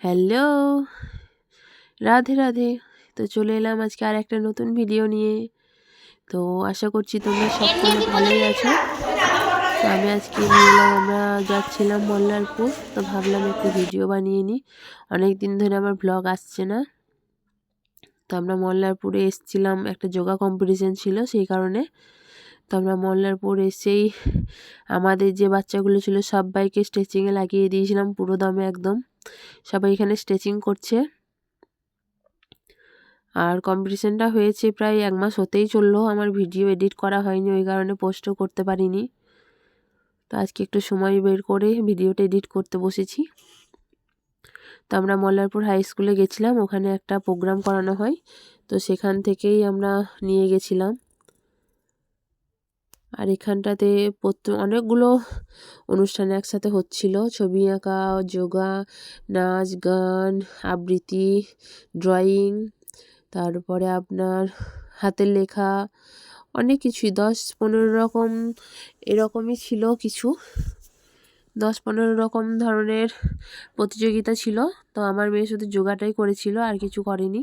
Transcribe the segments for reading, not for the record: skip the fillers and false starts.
Hello, Radhe Radhe. তো চলে এলাম আজকে আর একটা নতুন ভিডিও নিয়ে। তো আশা করছি তোমরা সকলে ভালোই আছো। তো আমি আজকে নিয়ে এলাম, আমরা যাচ্ছিলাম মল্লারপুর। তো ভাবলাম একটু ভিডিও বানিয়ে নিই, অনেক দিন ধরে আমার ব্লগ আসছে না। তো আমরা মল্লারপুরে এসেছিলাম, একটা যোগা কম্পিটিশান ছিল সেই কারণে। তো আমরা মল্লারপুর এসেই আমাদের যে বাচ্চাগুলো ছিল সবাইকে স্ট্রেচিংয়ে লাগিয়ে দিয়েছিলাম পুরো দমে একদম। সবাই এখানে স্ট্রেচিং করছে। আর কম্পিটিশানটা হয়েছে প্রায় 1 মাস হতেই চললো। আমার ভিডিও এডিট করা হয়নি, ওই কারণে পোস্টও করতে পারিনি। তো আজকে একটু সময় বের করে ভিডিওটা এডিট করতে বসেছি। তো আমরা মল্লারপুর হাই স্কুলে গেছিলাম, ওখানে একটা প্রোগ্রাম করানো হয়। তো সেখান থেকেই আমরা নিয়ে গেছিলাম। আর এখানটাতে অনেকগুলো অনুষ্ঠান একসাথে হচ্ছিল, ছবি আঁকা, যোগা, নাচ, গান, আবৃত্তি, ড্রয়িং, তারপরে আপনার হাতের লেখা, অনেক কিছুই 10-15 রকম এরকমই ছিল কিছু। 10-15 রকম ধরনের প্রতিযোগিতা ছিল। তো আমার মেয়ে শুধু যোগাটাই করেছিল, আর কিছু করেনি।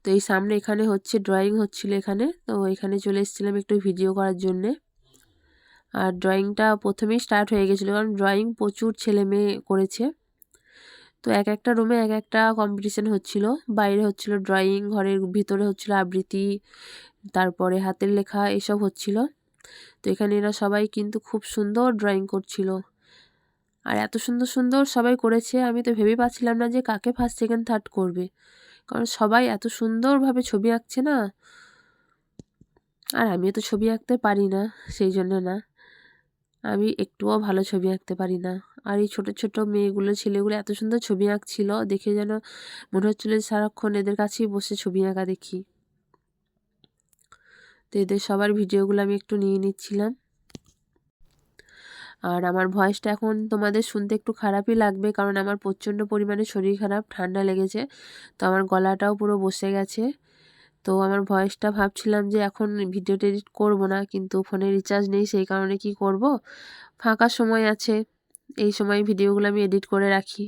তো এই সামনে এখানে হচ্ছে ড্রয়িং হচ্ছিল এখানে। তো এখানে চলে এসেছিলাম একটু ভিডিও করার জন্যে। আর ড্রয়িংটা প্রথমেই স্টার্ট হয়ে গেছিলো, কারণ ড্রয়িং প্রচুর ছেলে মেয়ে করেছে। তো এক একটা রুমে এক একটা কম্পিটিশান হচ্ছিল। বাইরে হচ্ছিল ড্রয়িং, ঘরের ভিতরে হচ্ছিল আবৃত্তি, তারপরে হাতের লেখা, এসব হচ্ছিল। তো এখানে এরা সবাই কিন্তু খুব সুন্দর ড্রয়িং করছিল। আর এত সুন্দর সুন্দর সবাই করেছে, আমি তো ভেবে পাচ্ছিলাম না যে কাকে ফার্স্ট সেকেন্ড থার্ড করবে, কারণ সবাই এত সুন্দরভাবে ছবি আঁকছে না। আর আমিও তো ছবি আঁকতে পারি না, সেই জন্য না, আমি একটুও ভালো ছবি আঁকতে পারি না। আর এই ছোটো ছোটো মেয়েগুলো ছেলেগুলো এত সুন্দর ছবি আঁকছিল, দেখে যেন মনে হচ্ছিলো যে সারাক্ষণ এদের কাছেই বসে ছবি আঁকা দেখি। তো এদের সবার ভিডিওগুলো আমি একটু নিয়ে নিচ্ছিলাম। আর আমার ভয়েসটা এখন তোমাদের শুনতে একটু খারাপই লাগবে, কারণ আমার প্রচণ্ড পরিমাণে শরীর খারাপ, ঠান্ডা লেগেছে। তো আমার গলাটাও পুরো বসে গেছে। তো আমার ভয়েসটা ভাবছিলাম যে এখন ভিডিওটা এডিট করব না, কিন্তু ফোনে রিচার্জ নেই, সেই কারণে কি করব, ফাঁকা সময় আছে এই সময় ভিডিওগুলো আমি এডিট করে রাখি।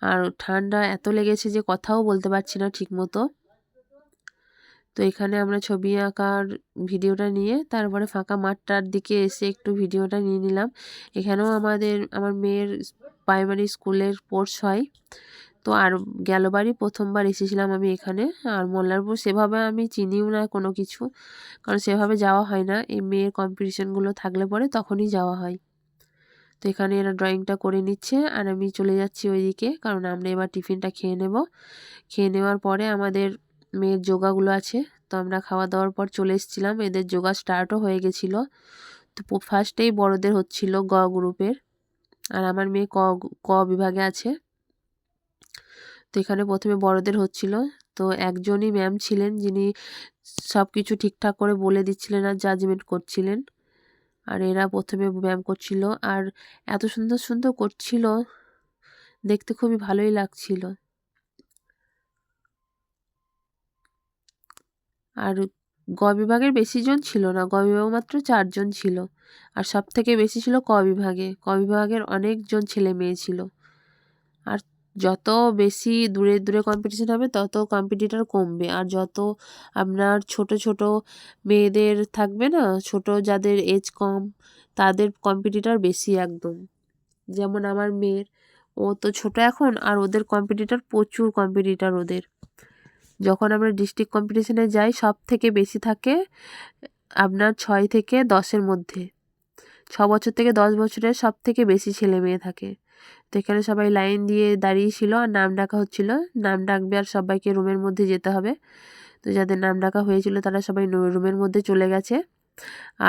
আর ঠান্ডা এত লেগেছে যে কথাও বলতে পারছি না ঠিক মতো। তো এখানে আমরা ছবি আঁকার ভিডিওটা নিয়ে তারপরে ফাঁকা মাঠটার দিকে এসে একটু ভিডিওটা নিয়ে নিলাম। এখানেও আমার মেয়ের প্রাইমারি স্কুলের স্পোর্টস হয়। তো আর গেলবারই প্রথমবার এসেছিলাম আমি এখানে। আর মল্লারপুর সেভাবে আমি চিনিও না কোনো কিছু, কারণ সেভাবে যাওয়া হয় না, এই মেয়ের কম্পিটিশানগুলো থাকলে পরে তখনই যাওয়া হয়। তো এখানে এরা ড্রয়িংটা করে নিচ্ছে, আর আমি চলে যাচ্ছি ওইদিকে, কারণ আমরা এবার টিফিনটা খেয়ে নেব। খেয়ে নেওয়ার পরে আমাদের মেয়ের যোগাগুলো আছে, তো আমরা খাওয়া দাওয়ার পর চলে এসেছিলাম। এদের যোগা স্টার্টও হয়ে গেছিলো। তো ফার্স্টেই বড়দের হচ্ছিল গ গ্রুপের, আর আমার মেয়ে ক বিভাগে আছে। তো এখানে প্রথমে বড়দের হচ্ছিল। তো একজনই ম্যাম ছিলেন যিনি সব কিছু ঠিকঠাক করে বলে দিচ্ছিলেন আর জাজমেন্ট করছিলেন। আর এরা প্রথমে ব্যায়াম করছিল, আর এত সুন্দর সুন্দর করছিল, দেখতে খুবই ভালোই লাগছিল। আর গ বিভাগের বেশি জন ছিল না, গ বিভাগ মাত্র 4 জন ছিল। আর সব থেকে বেশি ছিল ক বিভাগে, ক বিভাগের অনেকজন ছেলে মেয়ে ছিল। আর যত বেশি দূরে দূরে কম্পিটিশন হবে তত কম্পিটিটর কমবে, আর যত আপনার ছোট ছোট মেয়েদের থাকবে না, ছোট যাদের এজ কম, তাদের কম্পিটিটর বেশি একদম। যেমন আমার মেয়ের, ও তো ছোট এখন, আর ওদের কম্পিটিটর প্রচুর কম্পিটিটর ওদের। যখন আমরা ডিস্ট্রিক্ট কম্পিটিশনে যাই সব থেকে বেশি থাকে আপনার 6 থেকে 10-এর মধ্যে, 6 বছর থেকে 10 বছরের সব থেকে বেশি ছেলে মেয়ে থাকে। তো এখানে সবাই লাইন দিয়ে দাঁড়িয়েছিল, আর নাম ডাকা হচ্ছিল, নাম ডাকবে আর সবাইকে রুমের মধ্যে যেতে হবে। তো যাদের নাম ডাকা হয়েছিল তারা সবাই রুমের মধ্যে চলে গেছে।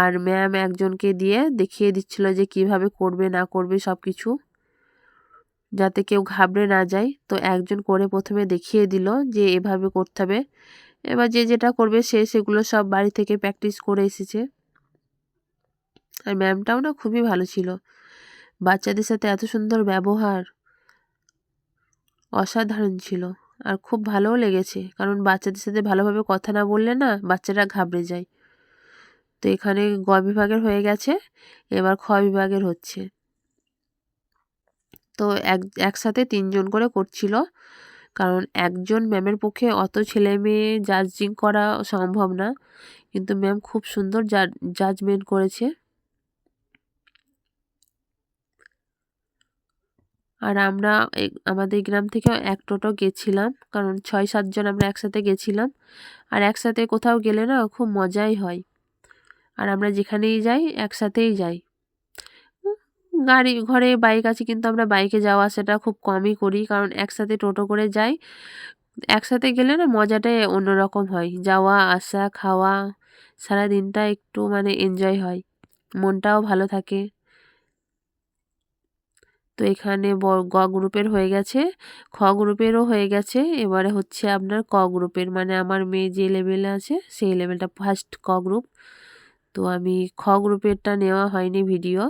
আর ম্যাম একজনকে দিয়ে দেখিয়ে দিচ্ছিল যে কিভাবে করবে না করবে সব কিছু, যাতে কেউ ঘাবড়ে না যায়। তো একজন করে প্রথমে দেখিয়ে দিল যে এভাবে করতে হবে। এবার যে যেটা করবে সে সেগুলো সব বাড়ি থেকে প্র্যাকটিস করে এসেছে। আর ম্যামটাও না খুবই ভালো ছিল, বাচ্চাদের সাথে এত সুন্দর ব্যবহার, অসাধারণ ছিল। আর খুব ভালোও লেগেছে, কারণ বাচ্চাদের সাথে ভালোভাবে কথা না বললে না বাচ্চারা ঘাবড়ে যায়। তো এখানে গ বিভাগের হয়ে গেছে, এবার খ বিভাগের হচ্ছে। তো একসাথে 3 জন করে করছিল, কারণ একজন ম্যামের পক্ষে অত ছেলে মেয়ে জাজিং করা সম্ভব না, কিন্তু ম্যাম খুব সুন্দর জাজমেন্ট করেছে। আর আমরা আমাদের গ্রাম থেকে এক টোটো গেছিলাম, কারণ 6-7 জন আমরা একসাথে গেছিলাম। আর একসাথে কোথাও গেলে না খুব মজাই হয়। আর আমরা যেখানেই যাই একসাথেই যাই। গাড়ি ঘরে বাইক আছে, কিন্তু আমরা বাইকে যাওয়া আসাটা খুব কমই করি, কারণ একসাথে টোটো করে যাই। একসাথে গেলে না মজাটাই অন্যরকম হয়, যাওয়া আসা খাওয়া, সারা দিনটা একটু মানে এনজয় হয়, মনটাও ভালো থাকে। তো এখানে গ গ্রুপের হয়ে গেছে, খ গ্রুপেরও হয়ে গেছে, এবারে হচ্ছে আপনার ক গ্রুপের, মানে আমার মেয়ে যে লেভেলে আছে সেই লেভেলটা ফার্স্ট ক গ্রুপ। তো আমি খ গ্রুপেরটা নেওয়া হয়নি ভিডিও,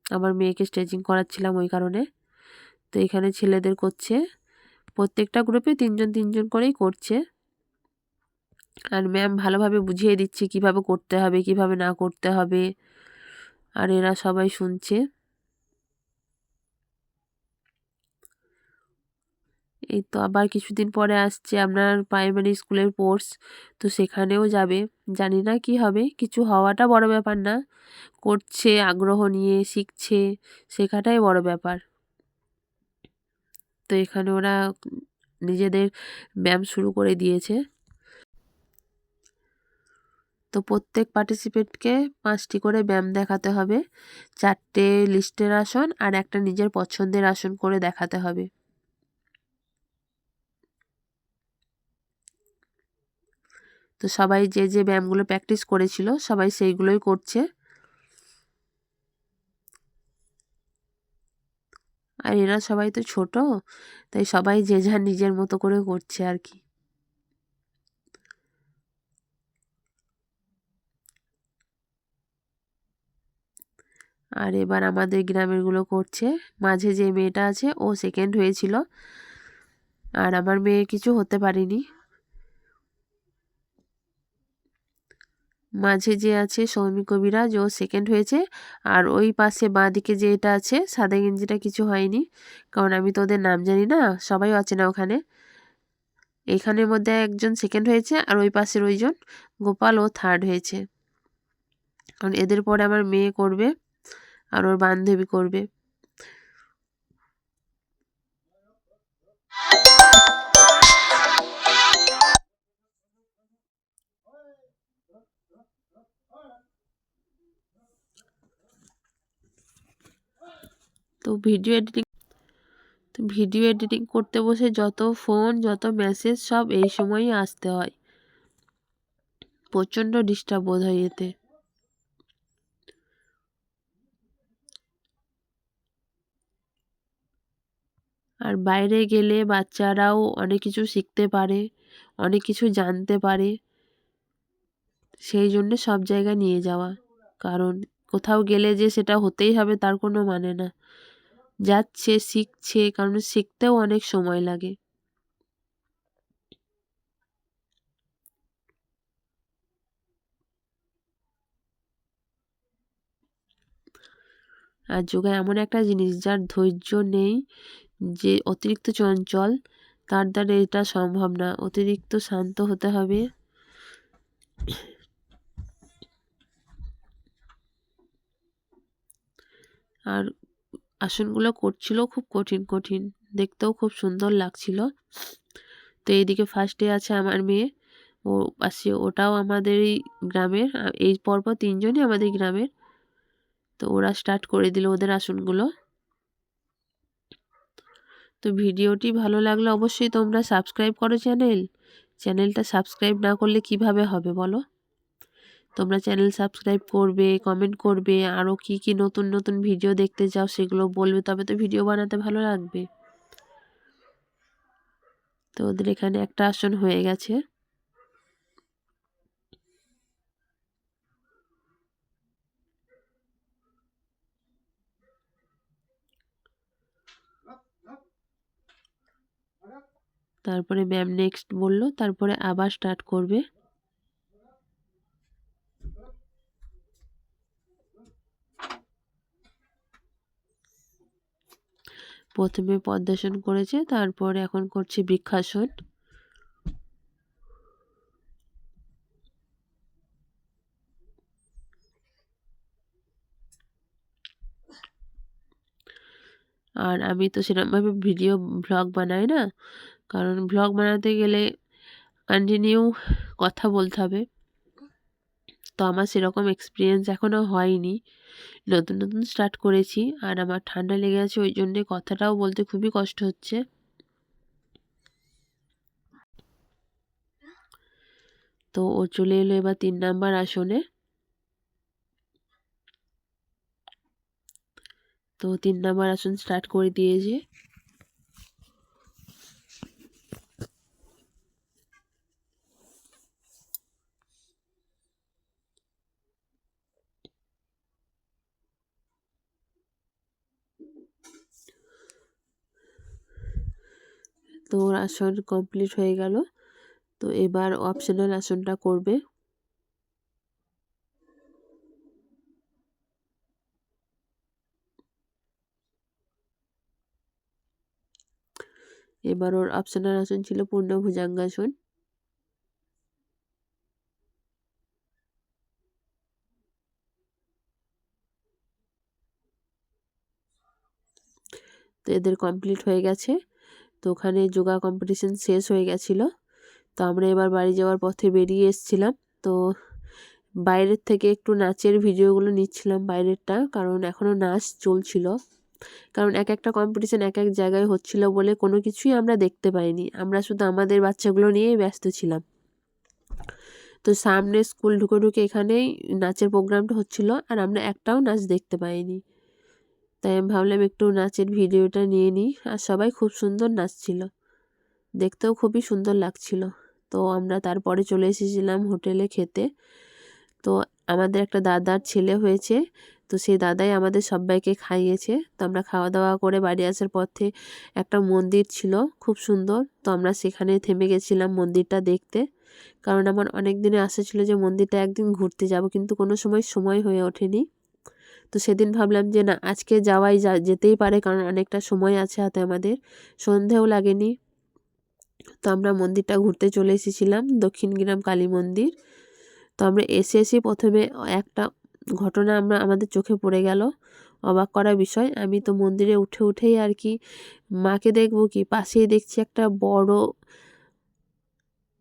আমার মেয়েকে স্ট্রেচিং করাচ্ছিলাম ওই কারণে। তো এখানে ছেলেদের করছে, প্রত্যেকটা গ্রুপে 3 জন 3 জন করেই করছে। আর ম্যাম ভালোভাবে বুঝিয়ে দিচ্ছে কিভাবে করতে হবে, কিভাবে না করতে হবে, আর এরা সবাই শুনছে। এই তো আবার কিছুদিন পরে আসছে আপনার প্রাইমারি স্কুলের কোর্স, তো সেখানেও যাবে। জানি না কি হবে, কিছু হওয়াটা বড় ব্যাপার না, করছে আগ্রহ নিয়ে শিখছে, শেখাটাই বড় ব্যাপার। তো এখানে ওরা নিজেদের ব্যায়াম শুরু করে দিয়েছে। তো প্রত্যেক পার্টিসিপেন্টকে 5টি করে ব্যায়াম দেখাতে হবে, 4টে লিস্টের আসন আর একটা নিজের পছন্দের আসন করে দেখাতে হবে। তো সবাই যে যে ব্যায়ামগুলো প্র্যাকটিস করেছিল সবাই সেইগুলোই করছে। আর এরা সবাই তো ছোট, তাই সবাই যে যার নিজের মতো করে করছে আর কি। আর এবার আমাদের গ্রামেরগুলো করছে, মাঝে যে মেয়েটা আছে ও সেকেন্ড হয়েছিল, আর আমার মেয়ে কিছু হতে পারেনি। মাঝে যে আছে সৌমিক কবিরাজ ও সেকেন্ড হয়েছে, আর ওই পাশে বাঁ দিকে যে এটা আছে সাদা গেঞ্জিটা কিছু হয়নি, কারণ আমি তো ওদের নাম জানি না, সবাই অচেনা ওখানে। এখানের মধ্যে একজন সেকেন্ড হয়েছে, আর ওই পাশের ওইজন গোপাল ও থার্ড হয়েছে, কারণ এদের পরে আমার মেয়ে করবে আর ওর বান্ধবী করবে। তো ভিডিও এডিটিং করতে বসে যত ফোন যত মেসেজ সব এই সময়ই আসতে হয়, প্রচণ্ড ডিস্টার্ব বোধ হয় এতে। আর বাইরে গেলে বাচ্চারাও অনেক কিছু শিখতে পারে, অনেক কিছু জানতে পারে, সেই জন্য সব জায়গায় নিয়ে যাওয়া, কারণ কোথাও গেলে যে সেটা হতেই হবে তার কোনো মানে না, যাচ্ছে শিখছে, কারণ শিখতেও অনেক সময় লাগে। আর যোগা এমন একটা জিনিস যার ধৈর্য নেই, যে অতিরিক্ত চঞ্চল, তার দ্বারা এটা সম্ভব না, অতিরিক্ত শান্ত হতে হবে। আর আসনগুলো করছিল খুব কঠিন কঠিন, দেখতেও খুব সুন্দর লাগছিল। তো এইদিকে ফার্স্টে আছে আমার মেয়ে, ও পাশে ওটাও আমাদেরই গ্রামের, এই পরপর 3 জনই আমাদের গ্রামের। তো ওরা স্টার্ট করে দিল ওদের আসনগুলো। তো ভিডিওটি ভালো লাগলে অবশ্যই তোমরা সাবস্ক্রাইব করো চ্যানেলটা সাবস্ক্রাইব না করলে কিভাবে হবে বলো। তোমরা চ্যানেল সাবস্ক্রাইব করবে, কমেন্ট করবে, আরও কি কি নতুন নতুন ভিডিও দেখতে চাও সেগুলো বলবে, তবে তো ভিডিও বানাতে ভালো লাগবে। তো ওদের এখানে একটা আসন হয়ে গেছে। তারপরে ম্যাম নেক্সট বলল, তারপরে আবার স্টার্ট করবে। প্রথমে পদ্মাসন করেছে, তারপরে এখন করছে বৃক্ষাসন। আর আমি তো সেরকমভাবে ভিডিও ভ্লগ বানাই না, কারণ ভ্লগ বানাতে গেলে কন্টিনিউ কথা বলতে হবে। তো আমার সেরকম এক্সপিরিয়েন্স এখনও হয়নি, নতুন নতুন স্টার্ট করেছি। আর আমার ঠান্ডা লেগে আছে, ওই জন্যে কথাটাও বলতে খুবই কষ্ট হচ্ছে। তো ও চলে এলো এবার 3 নাম্বার আসনে। তো 3 নাম্বার আসন স্টার্ট করে দিয়েছে। তো ওর আসন কমপ্লিট হয়ে গেল। তো এবার অপশনাল আসনটা করবে। এবার ওর অপশনাল আসন ছিল পূর্ণ ভুজঙ্গাসন। তো এদের কমপ্লিট হয়ে গেছে। তো ওখানে যোগা কম্পিটিশন শেষ হয়ে গেছিলো। তো আমরা এবার বাড়ি যাওয়ার পথে বেরিয়ে এসেছিলাম। তো বাইরের থেকে একটু নাচের ভিডিওগুলো নিচ্ছিলাম বাইরেরটা, কারণ এখনও নাচ চলছিল। কারণ এক একটা কম্পিটিশন এক এক জায়গায় হচ্ছিল বলে কোনো কিছুই আমরা দেখতে পাইনি, আমরা শুধু আমাদের বাচ্চাগুলো নিয়েই ব্যস্ত ছিলাম। তো সামনে স্কুল ঢুকে ঢুকে এখানেই নাচের প্রোগ্রামটা হচ্ছিল, আর আমরা একটাও নাচ দেখতে পাইনি। তাই আমি ভাবলাম একটু নাচের ভিডিওটা নিয়ে নিই। আর সবাই খুব সুন্দর নাচছিল, দেখতেও খুবই সুন্দর লাগছিল। তো আমরা তারপরে চলে এসেছিলাম হোটেলে খেতে। তো আমাদের একটা দাদার ছেলে হয়েছে, তো সেই দাদাই আমাদের সবাইকে খাইয়েছে। তো আমরা খাওয়া দাওয়া করে বাড়ি আসার পথে একটা মন্দির ছিল খুব সুন্দর, তো আমরা সেখানে থেমে গেছিলাম মন্দিরটা দেখতে। কারণ আমার অনেক দিনে আশা ছিল যে মন্দিরটা একদিন ঘুরতে যাব, কিন্তু কোনো সময় হয়ে ওঠেনি। তো সেদিন ভাবলাম যে না, আজকে যেতেই পারে, কারণ অনেকটা সময় আছে হাতে আমাদের, সন্ধেও লাগেনি। তো আমরা মন্দিরটা ঘুরতে চলে এসেছিলাম, দক্ষিণগ্রাম কালী মন্দির। তো আমরা এসে প্রথমে একটা ঘটনা আমাদের চোখে পড়ে গেল, অবাক করা বিষয়। আমি তো মন্দিরে উঠেই আর কি মাকে দেখবো কি, পাশেই দেখছি একটা বড়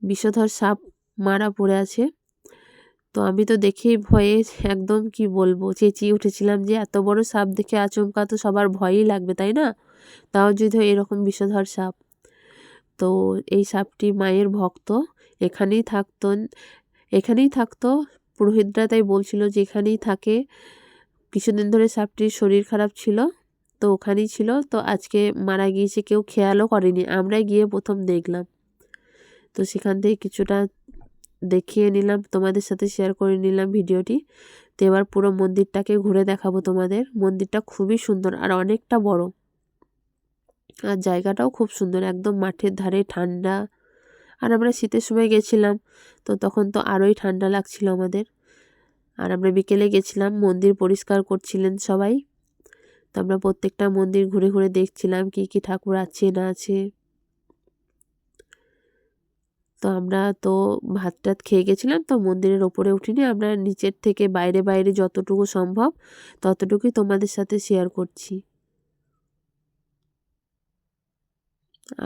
বিষধর সাপ মারা পড়ে আছে। তো আমি তো দেখেই ভয়ে একদম কি বলবো, চেঁচিয়ে উঠেছিলাম যে এত বড় সাপ দেখে আচমকা তো সবার ভয়ই লাগবে, তাই না? তাও যদি এরকম বিষধর সাপ। তো এই সাপটি মায়ের ভক্ত, এখানেই থাকতো। পুরোহিতরা তাই বলছিল যে এখানেই থাকে। কিছুদিন ধরে সাপটির শরীর খারাপ ছিল, তো ওখানেই ছিল। তো আজকে মারা গিয়েছে, কেউ খেয়ালও করেনি, আমরাই গিয়ে প্রথম দেখলাম। তো সেখান থেকে কিছুটা দেখিয়ে নিলাম, তোমাদের সাথে শেয়ার করে নিলাম ভিডিওটি। তো এবার পুরো মন্দিরটাকে ঘুরে দেখাবো তোমাদের। মন্দিরটা খুবই সুন্দর আর অনেকটা বড়, আর জায়গাটাও খুব সুন্দর, একদম মাঠের ধারে, ঠান্ডা। আর আমরা শীতের সময় গেছিলাম, তো তখন তো আরোই ঠান্ডা লাগছিল আমাদের। আর আমরা বিকেলে গেছিলাম, মন্দির পরিষ্কার করছিলেন সবাই। তো আমরা প্রত্যেকটা মন্দির ঘুরে ঘুরে দেখছিলাম কি কি ঠাকুর আছে না আছে। তো আমরা তো ভাত টাত খেয়ে গেছিলাম, তো মন্দিরের ওপরে উঠিনি, আমরা নিচের থেকে বাইরে বাইরে যতটুকু সম্ভব ততটুকুই তোমাদের সাথে শেয়ার করছি।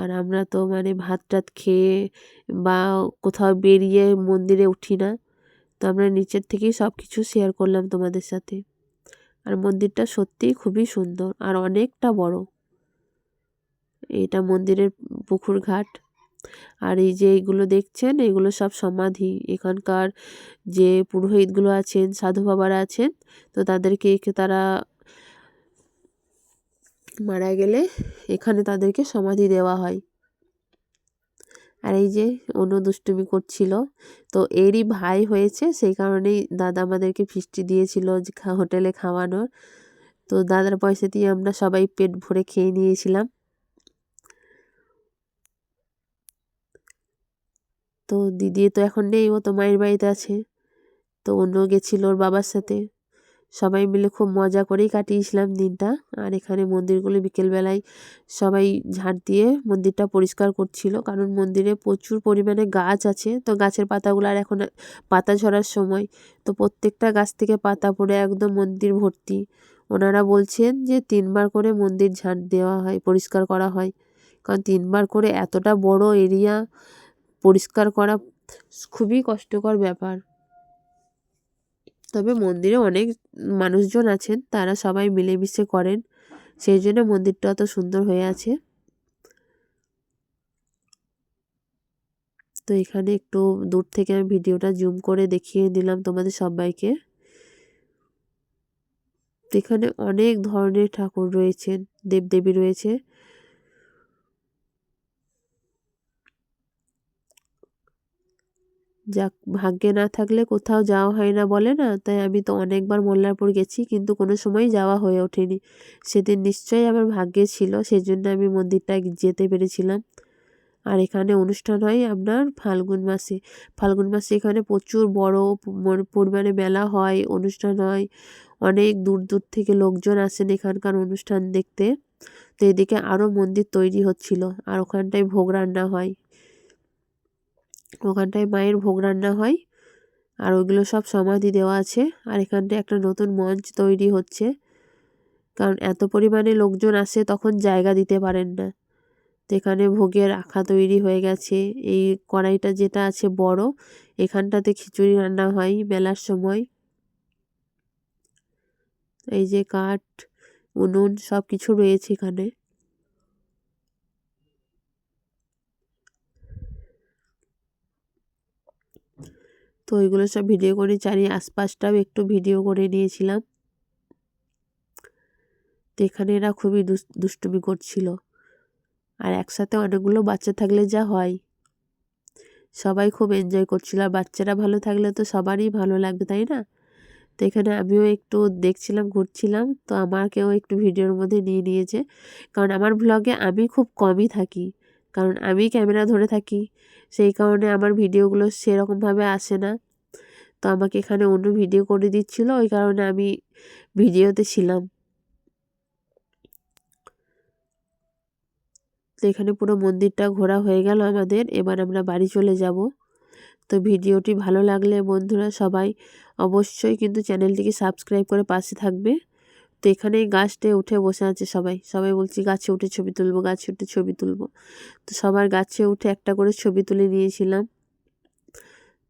আর আমরা তো মানে ভাত টাত খেয়ে বা কোথাও বেরিয়ে মন্দিরে উঠি না, তো আমরা নিচের থেকেই সব কিছু শেয়ার করলাম তোমাদের সাথে। আর মন্দিরটা সত্যিই খুবই সুন্দর আর অনেকটা বড়। এটা মন্দিরের পুকুর ঘাট। আর এই যে এইগুলো দেখছেন, এগুলো সব সমাধি। এখানকার যে পুরোহিতগুলো আছেন, সাধু বাবারা আছেন, তো তাদেরকে তারা মারা গেলে এখানে তাদেরকে সমাধি দেওয়া হয়। আর এই যে অন্য দুষ্টুমি করছিল, তো এরই ভাই হয়েছে, সেই কারণেই দাদা আমাদেরকে ফিস্টি দিয়েছিল যে হোটেলে খাওয়ানোর। তো দাদার পয়সা দিয়ে আমরা সবাই পেট ভরে খেয়ে নিয়েছিলাম। তো দিদি তো এখন নেই, ও তো মায়ের বাড়িতে আছে। তো অন্য গেছিল ওর বাবার সাথে। সবাই মিলে খুব মজা করেই কাটিয়েছিলাম দিনটা। আর এখানে মন্দিরগুলো বিকেলবেলায় সবাই ঝাঁট দিয়ে মন্দিরটা পরিষ্কার করছিল, কারণ মন্দিরে প্রচুর পরিমাণে গাছ আছে, তো গাছের পাতাগুলো আর এখন পাতা ঝরার সময়, তো প্রত্যেকটা গাছ থেকে পাতা পড়ে একদম মন্দির ভর্তি। ওনারা বলছেন যে 3বার করে মন্দির ঝাঁট দেওয়া হয়, পরিষ্কার করা হয়, কারণ 3বার করে এতটা বড় এরিয়া পরিষ্কার করা খুবই কষ্টকর ব্যাপার। তবে মন্দিরে অনেক মানুষজন আছেন, তারা সবাই মিলেমিশে করেন, সেই জন্য মন্দিরটা অত সুন্দর হয়ে আছে। তো এখানে একটু দূর থেকে আমি ভিডিওটা জুম করে দেখিয়ে দিলাম তোমাদের সবাইকে। তো এখানে অনেক ধরনের ঠাকুর রয়েছেন, দেবদেবী রয়েছে। যাক, ভাগ্যে না থাকলে কোথাও যাওয়া হয় না বলে না, তাই আমি তো অনেকবার মল্লারপুর গেছি, কিন্তু কোনো সময় যাওয়া হয়ে ওঠেনি। সেদিন নিশ্চয়ই আমার ভাগ্যে ছিল, সেই জন্য আমি মন্দিরটা যেতে পেরেছিলাম। আর এখানে অনুষ্ঠান হয় আপনার ফাল্গুন মাসে। ফাল্গুন মাসে এখানে প্রচুর বড় পরিমাণে মেলা হয়, অনুষ্ঠান হয়। অনেক দূর দূর থেকে লোকজন আসেন এখানকার অনুষ্ঠান দেখতে। তো এদিকে আরও মন্দির তৈরি হচ্ছিল, আর ওখানটায় ভোগ রান্না হয়, ওখানটায় মায়ের ভোগ রান্না হয়। আর ওইগুলো সব সমাধি দেওয়া আছে। আর এখানটায় একটা নতুন মঞ্চ তৈরি হচ্ছে, কারণ এত পরিমাণে লোকজন আসে তখন জায়গা দিতে পারেন না। তো এখানে ভোগের আখা তৈরি হয়ে গেছে। এই কড়াইটা যেটা আছে বড়, এখানটাতে খিচুড়ি রান্না হয় মেলার সময়। এই যে কাঠ, উনুন সব কিছু রয়েছে এখানে। তো ওইগুলো সব ভিডিও করে চারিয়ে আশপাশটাও একটু ভিডিও করে নিয়েছিলাম। তো এখানে এরা খুবই দুষ্টুমি করছিল। আর একসাথে অনেকগুলো বাচ্চা থাকলে যা হয়, সবাই খুব এনজয় করছিল। আর বাচ্চারা ভালো থাকলে তো সবারই ভালো লাগবে, তাই না? তো এখানে আমিও একটু দেখছিলাম, ঘুরছিলাম, তো আমাকেও একটু ভিডিওর মধ্যে নিয়ে নিয়েছে। কারণ আমার ভ্লগে আমি খুব কমই থাকি, কারণ আমি ক্যামেরা ধরে থাকি, সেই কারণে আমার ভিডিওগুলো সেরকমভাবে আসে না। তো আমাকে এখানে অন্য ভিডিও করে দিচ্ছিল, ওই কারণে আমি ভিডিওতে ছিলাম। তো এখানে পুরো মন্দিরটা ঘোরা হয়ে গেল আমাদের, এবার আমরা বাড়ি চলে যাব। তো ভিডিওটি ভালো লাগলে বন্ধুরা সবাই অবশ্যই কিন্তু চ্যানেলটিকে সাবস্ক্রাইব করে পাশে থাকবে। তো এখানে গাছটায় উঠে বসে আছে সবাই, সবাই বলছি গাছে উঠে ছবি তুলবো, গাছে উঠে ছবি তুলবো। তো সবার গাছে উঠে একটা করে ছবি তুলে নিয়েছিলাম।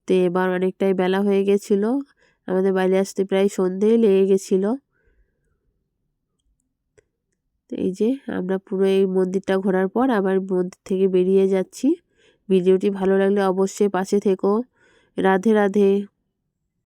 তো এবার অনেকটাই বেলা হয়ে গেছিল, আমাদের বাড়ি আসতে প্রায় সন্ধেই লেগে গেছিলো। তো এই যে আমরা পুরো এই মন্দিরটা ঘোরার পর আবার মন্দির থেকে বেরিয়ে যাচ্ছি। ভিডিওটি ভালো লাগলে অবশ্যই পাশে থেকো। রাধে রাধে।